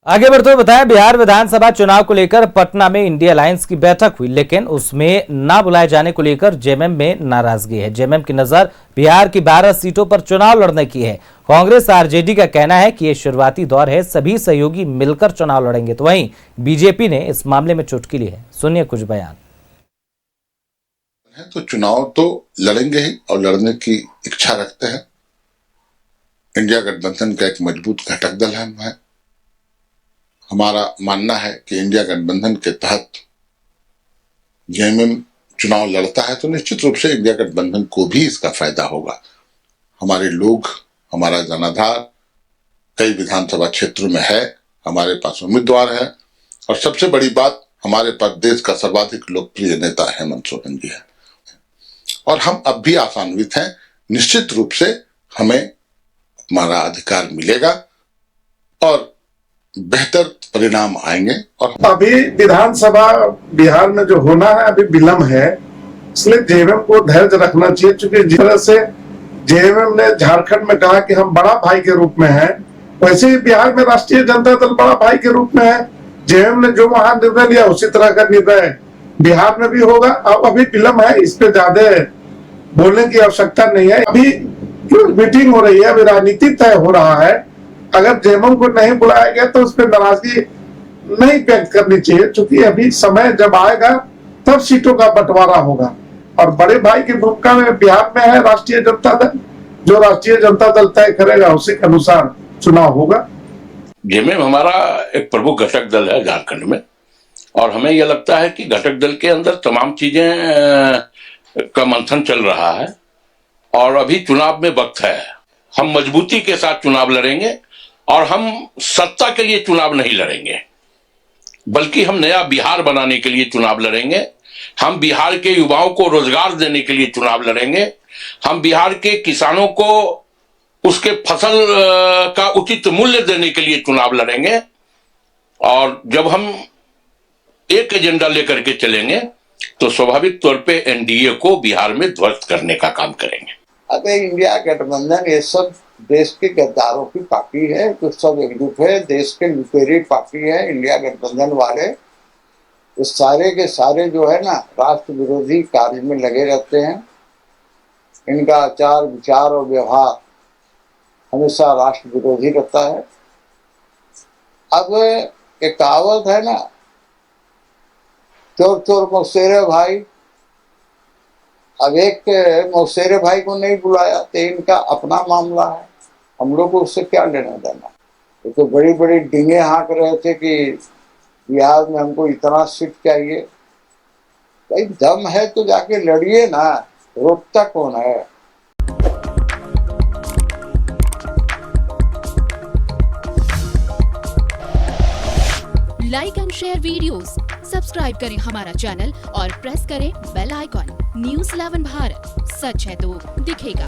आगे बढ़ते हुए बताया, बिहार विधानसभा चुनाव को लेकर पटना में इंडिया अलायंस की बैठक हुई, लेकिन उसमें ना बुलाए जाने को लेकर जेएमएम में नाराजगी है। जेएमएम की नजर बिहार की 12 सीटों पर चुनाव लड़ने की है। कांग्रेस आरजेडी का कहना है कि ये शुरुआती दौर है, सभी सहयोगी मिलकर चुनाव लड़ेंगे। तो वहीं बीजेपी ने इस मामले में चुटकी ली है। सुनिए कुछ बयान। तो चुनाव तो लड़ेंगे ही और लड़ने की इच्छा रखते हैं। इंडिया गठबंधन का एक मजबूत घटक दल है। हमारा मानना है कि इंडिया गठबंधन के तहत जेएमएम चुनाव लड़ता है तो निश्चित रूप से इंडिया गठबंधन को भी इसका फायदा होगा। हमारे लोग, हमारा जनाधार कई विधानसभा क्षेत्रों में है, हमारे पास उम्मीदवार है और सबसे बड़ी बात, हमारे पास देश का सर्वाधिक लोकप्रिय नेता हेमंत सोरेन जी है और हम अब भी आशान्वित हैं। निश्चित रूप से हमें हमारा अधिकार मिलेगा और बेहतर परिणाम आएंगे। और अभी विधानसभा बिहार में जो होना है अभी विलम्ब है, इसलिए जेएमएम को धैर्य रखना चाहिए। चूंकि जिस तरह से जेएमएम ने झारखंड में कहा कि हम बड़ा भाई के रूप में हैं, वैसे ही बिहार में राष्ट्रीय जनता दल बड़ा भाई के रूप में है। जेएमएम ने जो वहां निर्णय लिया उसी तरह का निर्णय बिहार में भी होगा। अब अभी विलम्ब है, इस पे ज्यादा बोलने की आवश्यकता नहीं है। अभी मीटिंग हो रही है, अभी राजनीति तय हो रहा है। अगर जेएमएम को नहीं बुलाया गया तो उस पर नाराजगी नहीं व्यक्त करनी चाहिए, क्योंकि अभी समय जब आएगा तब सीटों का बंटवारा होगा और बड़े भाई की भूमिका में बिहार में है राष्ट्रीय जनता दल। जो राष्ट्रीय जनता दल तय करेगा उसी के अनुसार चुनाव होगा। जेएमएम हमारा एक प्रमुख घटक दल है झारखंड में और हमें यह लगता है कि घटक दल के अंदर तमाम चीजें का मंथन चल रहा है और अभी चुनाव में वक्त है। हम मजबूती के साथ चुनाव लड़ेंगे और हम सत्ता के लिए चुनाव नहीं लड़ेंगे, बल्कि हम नया बिहार बनाने के लिए चुनाव लड़ेंगे। हम बिहार के युवाओं को रोजगार देने के लिए चुनाव लड़ेंगे। हम बिहार के किसानों को उसके फसल का उचित मूल्य देने के लिए चुनाव लड़ेंगे और जब हम एक एजेंडा लेकर के चलेंगे तो स्वाभाविक तौर पे एनडीए को बिहार में ध्वस्त करने का काम करेंगे। अबे इंडिया गठबंधन ये सब देश के गद्दारों की पार्टी है, तो सब एकजुट है। देश के लुटेरी पार्टी है इंडिया गठबंधन वाले। ये सारे के सारे जो है ना राष्ट्र विरोधी कार्य में लगे रहते हैं। इनका आचार विचार और व्यवहार हमेशा राष्ट्र विरोधी रहता है। अब एक कहावत है ना, चोर चोर मौसेरे भाई। अब एक मौसेरे भाई को नहीं बुलाया तो इनका अपना मामला है, हम लोग को उससे क्या लेना देना। ये तो बड़ी बड़ी डींगे हाँक रहे थे कि बिहार में हमको इतना सीट चाहिए। भाई दम है तो जाके लड़िए ना, रोकता कौन है। Like and share videos, subscribe करें हमारा चैनल और प्रेस करें बेल आइकॉन। न्यूज़ 11 भारत, सच है तो दिखेगा।